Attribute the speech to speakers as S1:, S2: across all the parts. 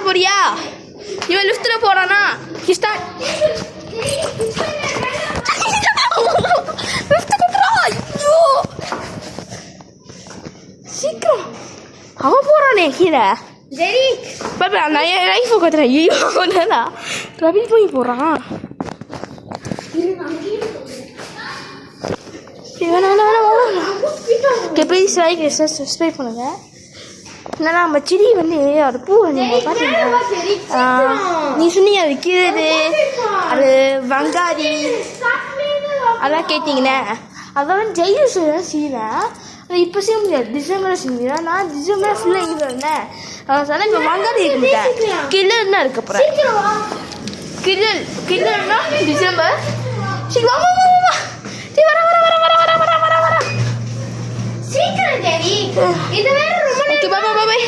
S1: போறியா? இவன் லிஃப்ட்ல போறானா? ஸ்டார்ட். ஐயோ சீக்கிரம் அவன் போறானே கீழே. பாப்பா நான் லைஃப் உட்காந்துறேன். ஐயோ ரவி போய் போறான். ப்ளீஸ் லைக் சப்ஸ்கிரைப் பண்ணுங்க. இல்லைனா நம்ம செடி வந்து அது பூ நீங்கள் பார்த்தீங்கன்னா நீ சொன்னீங்க அது கீழே அது வங்காரி அதெல்லாம் கேட்டிங்கண்ணே. அதெல்லாம் ஜெயிச்சு தான் செய்வேன். ஆனால் இப்போ செய்ய முடியாது. டிசம்பரில் செஞ்சேன். நான் டிசம்பர் ஃபுல்லாக இங்கே இருந்தேன். அதனால் இப்போ வங்காரி இருக்க மாட்டேன். கில்லர்னா இருக்க போகிறேன். கில்லர்னா டிசம்பர். சரி வா வா வா வா. சரி வர வர வர வர வர வர வர வர சீக்கிரம் தேவி. இது வேற ரொம்ப ஓகே பாய் பாய் பாய்.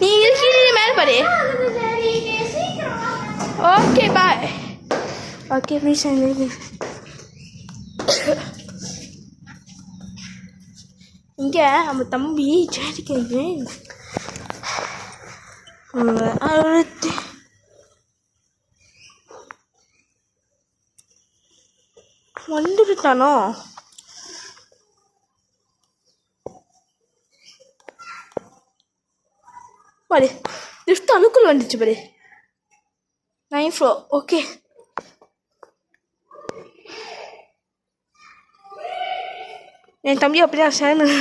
S1: நீ கீழே மேலே பாரு. Okay bye. ஓகே ப்ளீஸ் இங்கே நம்ம தம்பி ஜாதிக்கு வந்துட்டானோ? பாரு லிஃப்ட் அணுக்குள் வந்துச்சு பாரு. 9th floor. ஓகே என் தம்பி அப்படிதான் சேனல்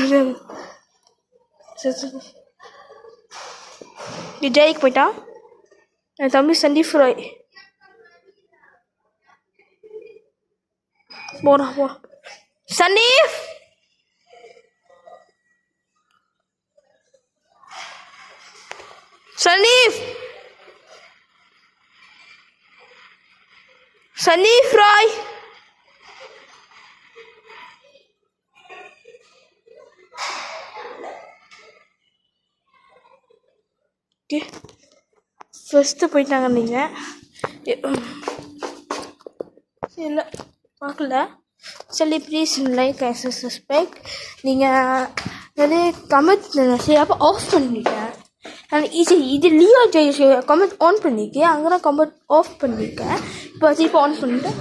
S1: ஜெயிக்கு போயிட்டான். என் தம்பி சந்தீப் ராய் போறான் போறான். சந்தீப் சந்தீப் சந்தீப் ராய் ஃபஸ்ட்டு போயிட்டாங்க. நீங்கள் இல்லை பார்க்கல. சரி ப்ளீஸ் லைக் சப்ஸ்கிரைப். நீங்கள் நிறைய கமெண்ட் சரி அப்போ ஆஃப் பண்ணிட்டேன். நான் இது லியோ ஜெய் கமெண்ட் ஆன் பண்ணியிருக்கேன். அங்கே தான் கமெண்ட் ஆஃப் பண்ணியிருக்கேன். இப்போ ஆன் பண்ணிவிட்டேன்.